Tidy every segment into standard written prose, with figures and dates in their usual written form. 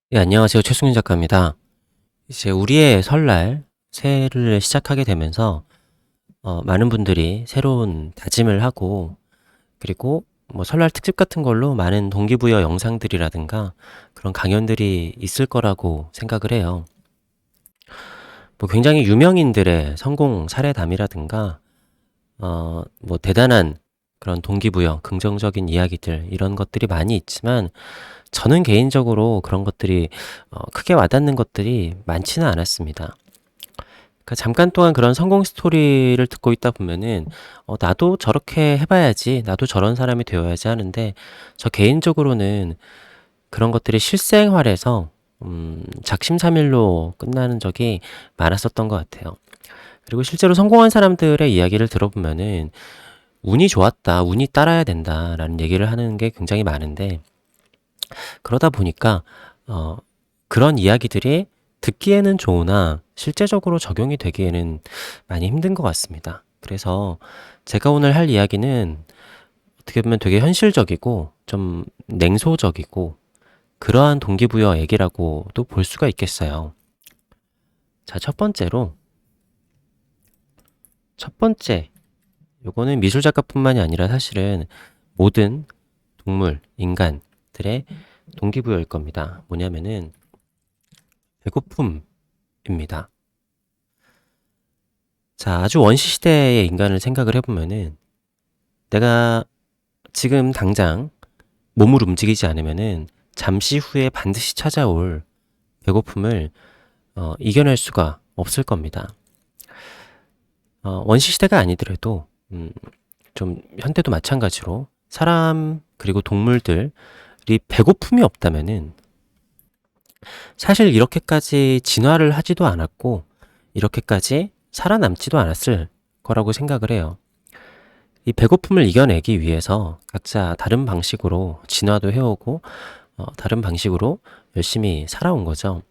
네, 안녕하세요. 최승윤 작가입니다. 이제 우리의 설날, 새해를 시작하게 되면서 많은 분들이 새로운 다짐을 하고, 그리고 뭐 설날 특집 같은 걸로 많은 동기부여 영상들이라든가 그런 강연들이 있을 거라고 생각을 해요. 뭐 굉장히 유명인들의 성공 사례담이라든가 뭐 대단한 그런 동기부여, 긍정적인 이야기들 이런 것들이 많이 있지만, 저는 개인적으로 그런 것들이 크게 와닿는 것들이 많지는 않았습니다. 그러니까 잠깐 동안 그런 성공 스토리를 듣고 있다 보면은 나도 저렇게 해봐야지, 나도 저런 사람이 되어야지 하는데, 저 개인적으로는 그런 것들이 실생활에서 작심삼일로 끝나는 적이 많았었던 것 같아요. 그리고 실제로 성공한 사람들의 이야기를 들어보면은 운이 좋았다, 운이 따라야 된다라는 얘기를 하는 게 굉장히 많은데, 그러다 보니까 어, 그런 이야기들이 듣기에는 좋으나 실제적으로 적용이 되기에는 많이 힘든 것 같습니다. 그래서 제가 오늘 할 이야기는 어떻게 보면 되게 현실적이고 좀 냉소적이고 그러한 동기부여 얘기라고도 볼 수가 있겠어요. 자, 첫 번째, 요거는 미술 작가뿐만이 아니라 사실은 모든 동물, 인간들의 동기부여일 겁니다. 뭐냐면은 배고픔입니다. 자, 아주 원시 시대의 인간을 생각을 해보면은 내가 지금 당장 몸을 움직이지 않으면은 잠시 후에 반드시 찾아올 배고픔을 이겨낼 수가 없을 겁니다. 원시 시대가 아니더라도 좀 현대도 마찬가지로 사람 그리고 동물들이 배고픔이 없다면은 사실 이렇게까지 진화를 하지도 않았고 이렇게까지 살아남지도 않았을 거라고 생각을 해요. 이 배고픔을 이겨내기 위해서 각자 다른 방식으로 진화도 해오고 다른 방식으로 열심히 살아온 거죠.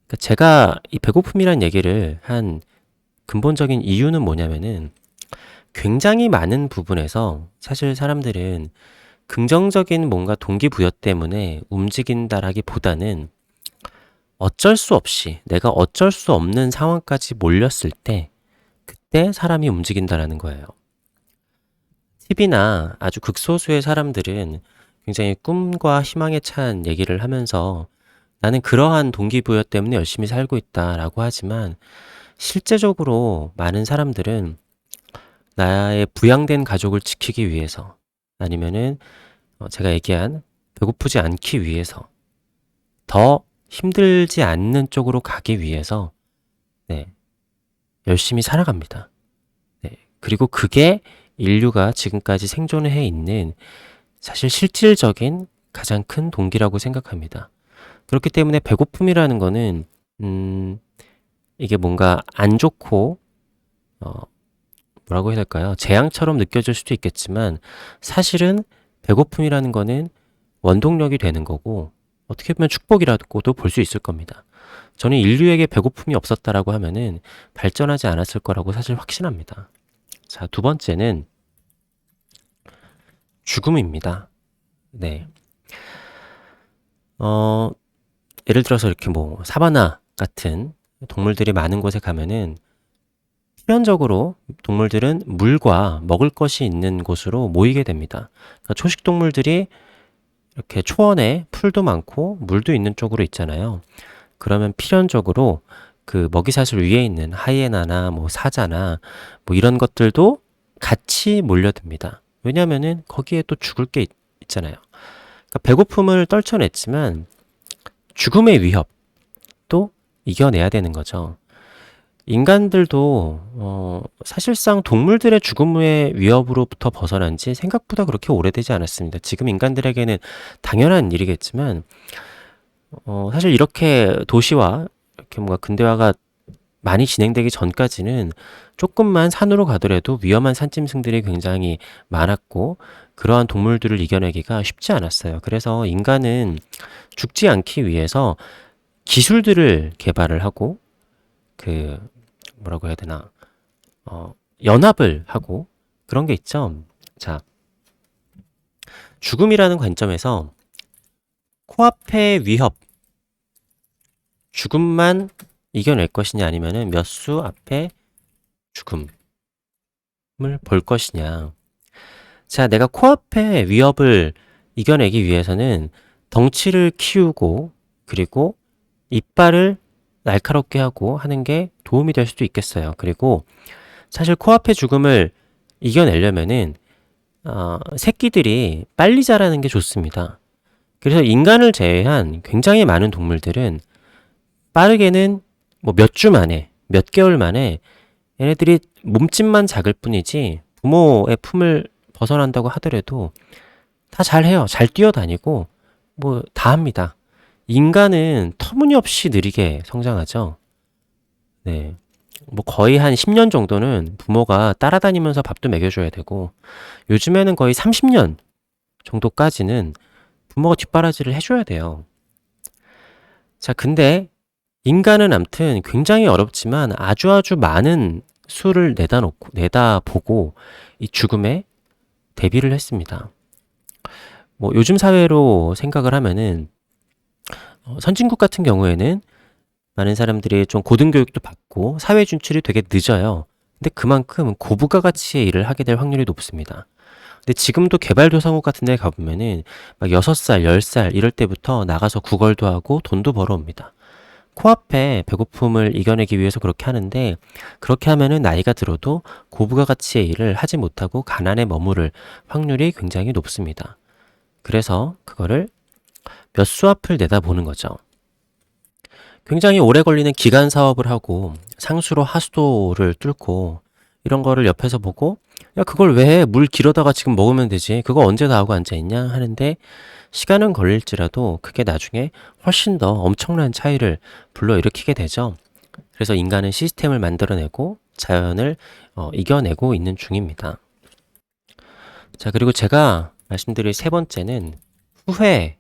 그러니까 제가 이 배고픔이란 얘기를 한 근본적인 이유는 뭐냐면은 굉장히 많은 부분에서 사실 사람들은 긍정적인 뭔가 동기부여 때문에 움직인다라기보다는 어쩔 수 없이 내가 어쩔 수 없는 상황까지 몰렸을 때 그때 사람이 움직인다라는 거예요. 팁이나 아주 극소수의 사람들은 굉장히 꿈과 희망에 찬 얘기를 하면서 나는 그러한 동기부여 때문에 열심히 살고 있다라고 하지만, 실제적으로 많은 사람들은 나의 부양된 가족을 지키기 위해서, 아니면은 제가 얘기한 배고프지 않기 위해서, 더 힘들지 않는 쪽으로 가기 위해서 네, 열심히 살아갑니다. 네, 그리고 그게 인류가 지금까지 생존해 있는 사실 실질적인 가장 큰 동기라고 생각합니다. 그렇기 때문에 배고픔이라는 거는 음, 이게 뭔가 안 좋고 어, 뭐라고 해야 될까요? 재앙처럼 느껴질 수도 있겠지만, 사실은 배고픔이라는 거는 원동력이 되는 거고 어떻게 보면 축복이라고도 볼 수 있을 겁니다. 저는 인류에게 배고픔이 없었다라고 하면은 발전하지 않았을 거라고 사실 확신합니다. 자, 두 번째는 죽음입니다. 네. 어, 예를 들어서 이렇게 뭐 사바나 같은 동물들이 많은 곳에 가면은 필연적으로 동물들은 물과 먹을 것이 있는 곳으로 모이게 됩니다. 그러니까 초식 동물들이 이렇게 초원에 풀도 많고 물도 있는 쪽으로 있잖아요. 그러면 필연적으로 그 먹이사슬 위에 있는 하이에나나 뭐 사자나 뭐 이런 것들도 같이 몰려듭니다. 왜냐면은 거기에 또 죽을 게 있잖아요. 그러니까 배고픔을 떨쳐냈지만 죽음의 위협도 이겨내야 되는 거죠. 인간들도 사실상 동물들의 죽음의 위협으로부터 벗어난 지 생각보다 그렇게 오래되지 않았습니다. 지금 인간들에게는 당연한 일이겠지만 사실 이렇게 도시와 이렇게 뭔가 근대화가 많이 진행되기 전까지는 조금만 산으로 가더라도 위험한 산짐승들이 굉장히 많았고, 그러한 동물들을 이겨내기가 쉽지 않았어요. 그래서 인간은 죽지 않기 위해서 기술들을 개발을 하고 그 뭐라고 해야 되나 연합을 하고 그런 게 있죠. 자, 죽음이라는 관점에서 코앞의 위협, 죽음만 이겨낼 것이냐 아니면은 몇 수 앞에 죽음을 볼 것이냐. 자, 내가 코앞의 위협을 이겨내기 위해서는 덩치를 키우고 그리고 이빨을 날카롭게 하고 하는 게 도움이 될 수도 있겠어요. 그리고 사실 코앞의 죽음을 이겨내려면은 새끼들이 빨리 자라는 게 좋습니다. 그래서 인간을 제외한 굉장히 많은 동물들은 빠르게는 뭐 몇 주 만에, 몇 개월 만에 얘네들이 몸집만 작을 뿐이지 부모의 품을 벗어난다고 하더라도 다 잘해요. 잘 뛰어다니고 뭐 다 합니다. 인간은 터무니없이 느리게 성장하죠. 네. 뭐 거의 한 10년 정도는 부모가 따라다니면서 밥도 먹여줘야 되고 요즘에는 거의 30년 정도까지는 부모가 뒷바라지를 해줘야 돼요. 자, 근데 인간은 암튼 굉장히 어렵지만 아주 많은 수를 내다보고 이 죽음에 대비를 했습니다. 뭐 요즘 사회로 생각을 하면은 선진국 같은 경우에는 많은 사람들이 좀 고등교육도 받고 사회 진출이 되게 늦어요. 근데 그만큼 고부가 가치의 일을 하게 될 확률이 높습니다. 근데 지금도 개발도상국 같은 데 가보면은 막 6살, 10살 이럴 때부터 나가서 구걸도 하고 돈도 벌어옵니다. 코앞에 배고픔을 이겨내기 위해서 그렇게 하는데 그렇게 하면은 나이가 들어도 고부가 가치의 일을 하지 못하고 가난에 머무를 확률이 굉장히 높습니다. 그래서 그거를 몇 수 앞을 내다보는 거죠. 굉장히 오래 걸리는 기간 사업을 하고 상수로 하수도를 뚫고 이런 거를 옆에서 보고 야 그걸 왜 해? 물 길어다가 지금 먹으면 되지. 그거 언제 다 하고 앉아있냐 하는데 시간은 걸릴지라도 그게 나중에 훨씬 더 엄청난 차이를 불러일으키게 되죠. 그래서 인간은 시스템을 만들어내고 자연을 이겨내고 있는 중입니다. 자, 그리고 제가 말씀드릴 세 번째는 후회입니다.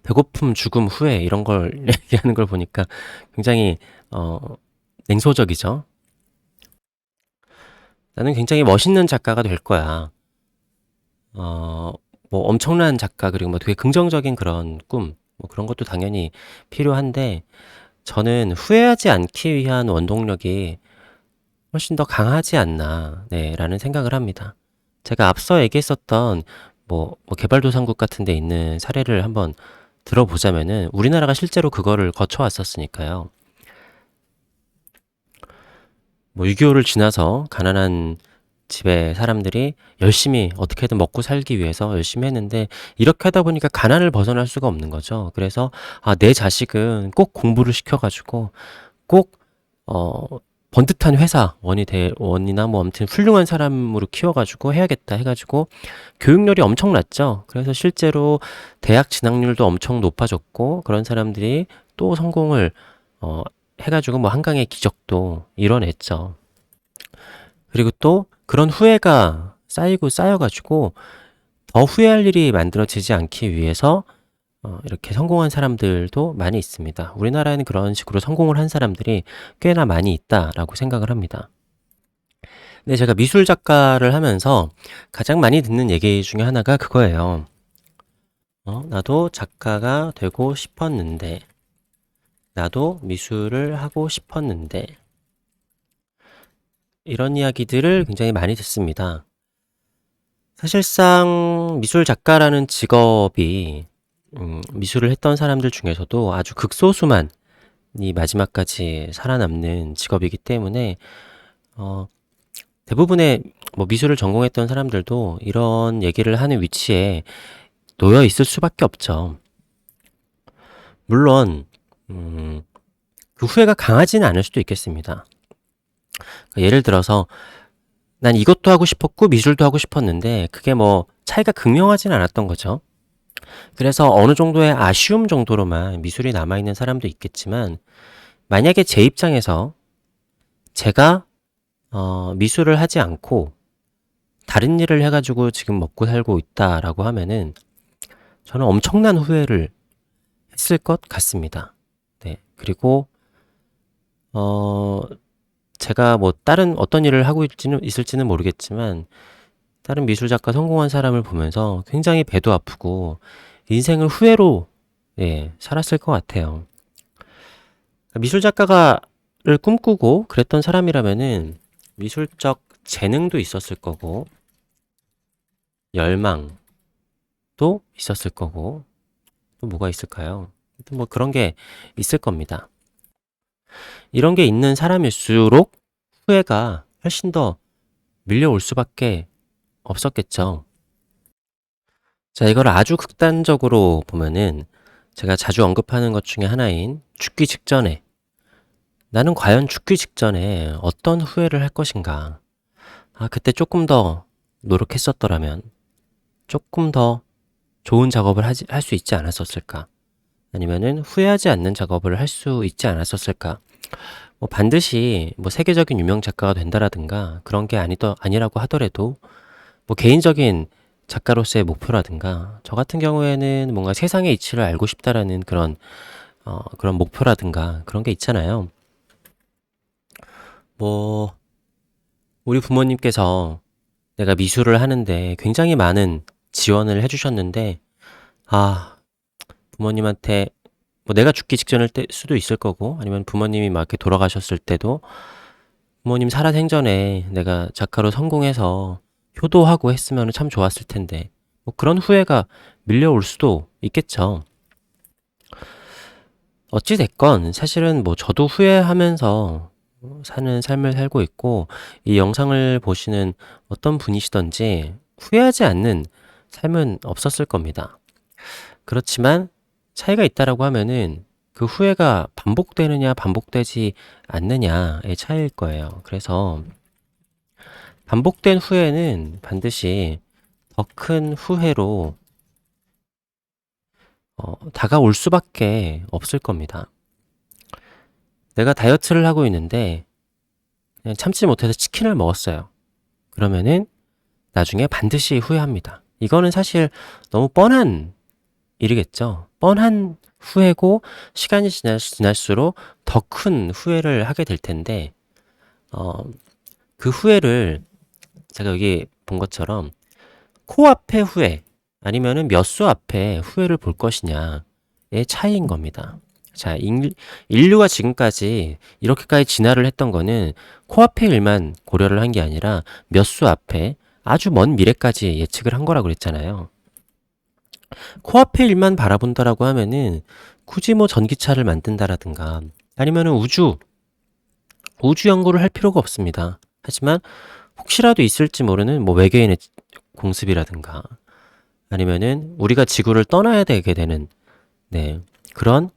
배고픔, 죽음, 후회 이런 걸 얘기하는 걸 보니까 굉장히 냉소적이죠. 나는 굉장히 멋있는 작가가 될 거야. 뭐 엄청난 작가 그리고 뭐 되게 긍정적인 그런 꿈, 뭐 그런 것도 당연히 필요한데 저는 후회하지 않기 위한 원동력이 훨씬 더 강하지 않나, 네, 라는 생각을 합니다. 제가 앞서 얘기했었던 뭐 개발도상국 같은 데 있는 사례를 한번 들어보자면은 우리나라가 실제로 그거를 거쳐왔었으니까요. 뭐 6.25를 지나서 가난한 집의 사람들이 열심히 어떻게든 먹고 살기 위해서 열심히 했는데 이렇게 하다 보니까 가난을 벗어날 수가 없는 거죠. 그래서 내 자식은 꼭 공부를 시켜가지고 꼭 번듯한 원이나 뭐 아무튼 훌륭한 사람으로 키워가지고 해야겠다 해가지고 교육열이 엄청 났죠. 그래서 실제로 대학 진학률도 엄청 높아졌고 그런 사람들이 또 성공을 해가지고 뭐 한강의 기적도 이뤄냈죠. 그리고 또 그런 후회가 쌓여가지고 더 후회할 일이 만들어지지 않기 위해서 이렇게 성공한 사람들도 많이 있습니다. 우리나라에는 그런 식으로 성공을 한 사람들이 꽤나 많이 있다라고 생각을 합니다. 근데 제가 미술 작가를 하면서 가장 많이 듣는 얘기 중에 하나가 그거예요. 나도 작가가 되고 싶었는데, 나도 미술을 하고 싶었는데, 이런 이야기들을 굉장히 많이 듣습니다. 사실상 미술 작가라는 직업이 미술을 했던 사람들 중에서도 아주 극소수만이 마지막까지 살아남는 직업이기 때문에 대부분의 뭐 미술을 전공했던 사람들도 이런 얘기를 하는 위치에 놓여 있을 수밖에 없죠. 물론 그 후회가 강하지는 않을 수도 있겠습니다. 예를 들어서 난 이것도 하고 싶었고 미술도 하고 싶었는데 그게 뭐 차이가 극명하지는 않았던 거죠. 그래서 어느 정도의 아쉬움 정도로만 미술이 남아있는 사람도 있겠지만 만약에 제 입장에서 제가 미술을 하지 않고 다른 일을 해가지고 지금 먹고 살고 있다라고 하면은 저는 엄청난 후회를 했을 것 같습니다. 네. 그리고 제가 뭐 다른 어떤 일을 하고 있을지는 모르겠지만 다른 미술 작가 성공한 사람을 보면서 굉장히 배도 아프고 인생을 후회로 살았을 것 같아요. 미술 작가가를 꿈꾸고 그랬던 사람이라면은 미술적 재능도 있었을 거고 열망도 있었을 거고 또 뭐가 있을까요? 뭐 그런 게 있을 겁니다. 이런 게 있는 사람일수록 후회가 훨씬 더 밀려올 수밖에 없었겠죠. 자, 이걸 아주 극단적으로 보면은 제가 자주 언급하는 것 중에 하나인 죽기 직전에 나는 과연 죽기 직전에 어떤 후회를 할 것인가? 그때 조금 더 노력했었더라면 조금 더 좋은 작업을 할 수 있지 않았었을까? 아니면은 후회하지 않는 작업을 할 수 있지 않았었을까? 뭐 반드시 뭐 세계적인 유명 작가가 된다라든가 그런 게 아니라고 하더라도 뭐 개인적인 작가로서의 목표라든가 저 같은 경우에는 뭔가 세상의 이치를 알고 싶다라는 그런 목표라든가 그런 게 있잖아요. 뭐 우리 부모님께서 내가 미술을 하는데 굉장히 많은 지원을 해주셨는데 부모님한테 뭐 내가 죽기 직전일 수도 있을 거고 아니면 부모님이 막 이렇게 돌아가셨을 때도 부모님 살아생전에 내가 작가로 성공해서 효도하고 했으면 참 좋았을 텐데 뭐 그런 후회가 밀려올 수도 있겠죠. 어찌 됐건 사실은 뭐 저도 후회하면서 사는 삶을 살고 있고 이 영상을 보시는 어떤 분이시던지 후회하지 않는 삶은 없었을 겁니다. 그렇지만 차이가 있다라고 하면은 그 후회가 반복되느냐 반복되지 않느냐의 차이일 거예요. 그래서 반복된 후회는 반드시 더 큰 후회로 다가올 수밖에 없을 겁니다. 내가 다이어트를 하고 있는데 그냥 참지 못해서 치킨을 먹었어요. 그러면은 나중에 반드시 후회합니다. 이거는 사실 너무 뻔한 일이겠죠. 뻔한 후회고 시간이 지날수록 더 큰 후회를 하게 될 텐데 그 후회를 제가 여기 본 것처럼 코앞의 후회 아니면은 몇 수 앞에 후회를 볼 것이냐의 차이인 겁니다. 자, 인류가 지금까지 이렇게까지 진화를 했던 거는 코앞의 일만 고려를 한 게 아니라 몇 수 앞에 아주 먼 미래까지 예측을 한 거라고 그랬잖아요. 코앞의 일만 바라본다라고 하면은 굳이 뭐 전기차를 만든다라든가 아니면은 우주 연구를 할 필요가 없습니다. 하지만 혹시라도 있을지 모르는 뭐 외계인의 공습이라든가 아니면은 우리가 지구를 떠나야 되게 되는 그런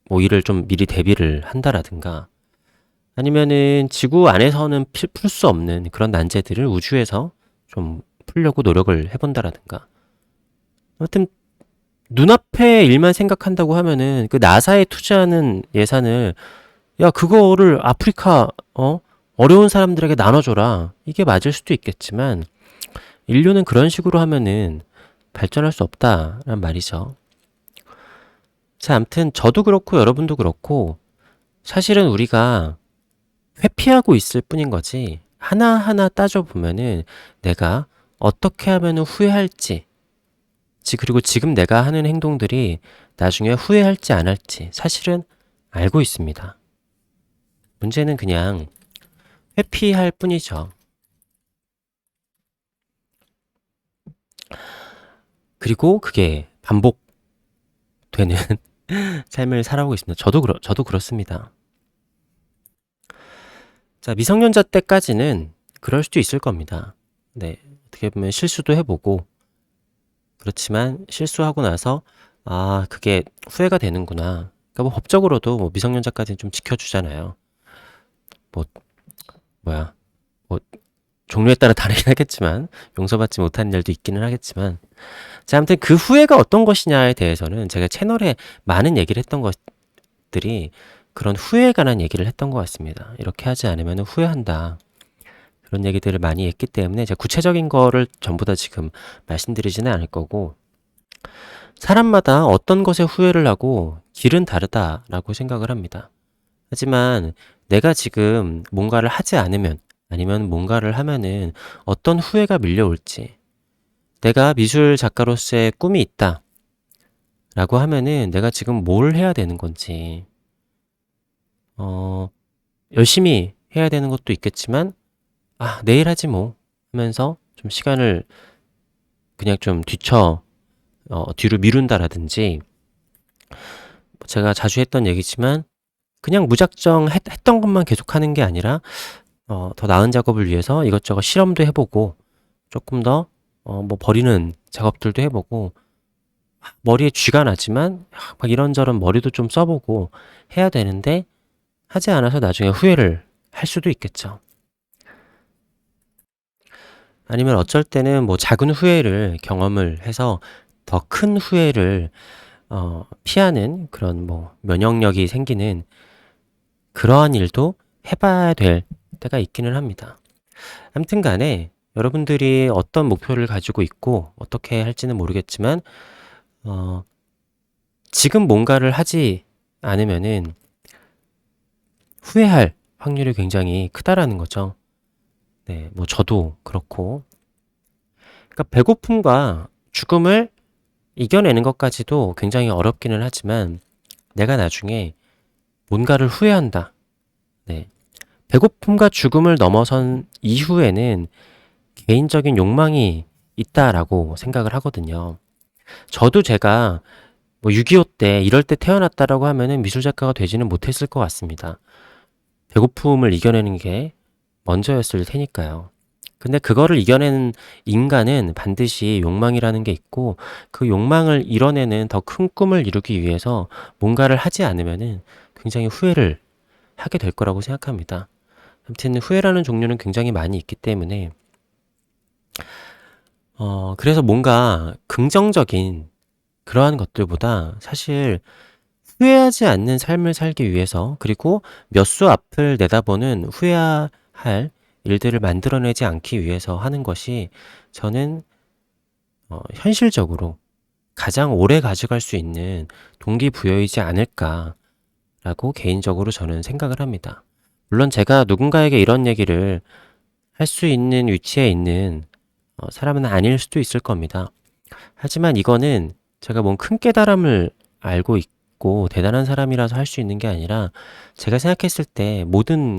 뭐 일을 좀 미리 대비를 한다라든가 아니면은 지구 안에서는 풀 수 없는 그런 난제들을 우주에서 좀 풀려고 노력을 해본다라든가 아무튼 눈앞의 일만 생각한다고 하면은 그 나사에 투자하는 예산을 그거를 아프리카 어려운 사람들에게 나눠줘라 이게 맞을 수도 있겠지만 인류는 그런 식으로 하면은 발전할 수 없다란 말이죠. 자, 아무튼 저도 그렇고 여러분도 그렇고 사실은 우리가 회피하고 있을 뿐인 거지 하나하나 따져보면은 내가 어떻게 하면 후회할지 그리고 지금 내가 하는 행동들이 나중에 후회할지 안 할지 사실은 알고 있습니다. 문제는 그냥 회피할 뿐이죠. 그리고 그게 반복되는 삶을 살아오고 있습니다. 저도 그렇습니다. 자, 미성년자 때까지는 그럴 수도 있을 겁니다. 어떻게 보면 실수도 해보고 그렇지만 실수하고 나서 그게 후회가 되는구나. 그러니까 뭐 법적으로도 뭐 미성년자까지는 좀 지켜주잖아요. 뭐 종류에 따라 다르긴 하겠지만 용서받지 못하는 일도 있기는 하겠지만 자, 아무튼 그 후회가 어떤 것이냐에 대해서는 제가 채널에 많은 얘기를 했던 것들이 그런 후회에 관한 얘기를 했던 것 같습니다. 이렇게 하지 않으면 후회한다. 그런 얘기들을 많이 했기 때문에 제가 구체적인 거를 전부 다 지금 말씀드리지는 않을 거고 사람마다 어떤 것에 후회를 하고 길은 다르다라고 생각을 합니다. 하지만 내가 지금 뭔가를 하지 않으면 아니면 뭔가를 하면은 어떤 후회가 밀려올지, 내가 미술 작가로서의 꿈이 있다 라고 하면은 내가 지금 뭘 해야 되는 건지, 어, 열심히 해야 되는 것도 있겠지만, 내일 하지 뭐 하면서 좀 시간을 그냥 좀 뒤로 미룬다라든지, 제가 자주 했던 얘기지만, 그냥 무작정 했던 것만 계속하는 게 아니라, 더 나은 작업을 위해서 이것저것 실험도 해보고, 조금 더, 뭐 버리는 작업들도 해보고, 머리에 쥐가 나지만, 막 이런저런 머리도 좀 써보고 해야 되는데, 하지 않아서 나중에 후회를 할 수도 있겠죠. 아니면 어쩔 때는 뭐 작은 후회를 경험을 해서 더 큰 후회를 피하는 그런 뭐 면역력이 생기는 그러한 일도 해봐야 될 때가 있기는 합니다. 아무튼 간에 여러분들이 어떤 목표를 가지고 있고 어떻게 할지는 모르겠지만 어, 지금 뭔가를 하지 않으면은 후회할 확률이 굉장히 크다라는 거죠. 네, 뭐 저도 그렇고. 그러니까 배고픔과 죽음을 이겨내는 것까지도 굉장히 어렵기는 하지만 내가 나중에 뭔가를 후회한다. 네. 배고픔과 죽음을 넘어선 이후에는 개인적인 욕망이 있다라고 생각을 하거든요. 저도 제가 뭐 6.25 때 이럴 때 태어났다라고 하면은 미술작가가 되지는 못했을 것 같습니다. 배고픔을 이겨내는 게 먼저였을 테니까요. 근데 그거를 이겨내는 인간은 반드시 욕망이라는 게 있고 그 욕망을 이뤄내는 더 큰 꿈을 이루기 위해서 뭔가를 하지 않으면은 굉장히 후회를 하게 될 거라고 생각합니다. 아무튼 후회라는 종류는 굉장히 많이 있기 때문에 그래서 뭔가 긍정적인 그러한 것들보다 사실 후회하지 않는 삶을 살기 위해서 그리고 몇 수 앞을 내다보는 후회할 일들을 만들어내지 않기 위해서 하는 것이 저는 현실적으로 가장 오래 가져갈 수 있는 동기부여이지 않을까라고 개인적으로 저는 생각을 합니다. 물론 제가 누군가에게 이런 얘기를 할 수 있는 위치에 있는 사람은 아닐 수도 있을 겁니다. 하지만 이거는 제가 뭔 큰 깨달음을 알고 있고 대단한 사람이라서 할 수 있는 게 아니라 제가 생각했을 때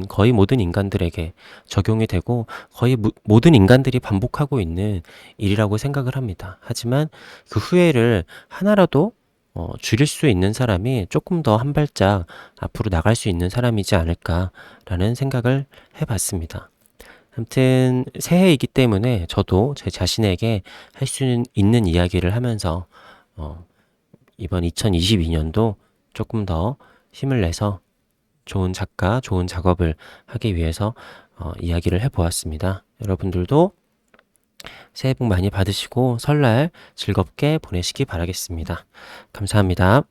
거의 모든 인간들에게 적용이 되고 거의 모든 인간들이 반복하고 있는 일이라고 생각을 합니다. 하지만 그 후회를 하나라도 줄일 수 있는 사람이 조금 더 한 발짝 앞으로 나갈 수 있는 사람이지 않을까라는 생각을 해봤습니다. 아무튼 새해이기 때문에 저도 제 자신에게 할 수 있는 이야기를 하면서 이번 2022년도 조금 더 힘을 내서 좋은 작가, 좋은 작업을 하기 위해서 이야기를 해보았습니다. 여러분들도 새해 복 많이 받으시고 설날 즐겁게 보내시기 바라겠습니다. 감사합니다.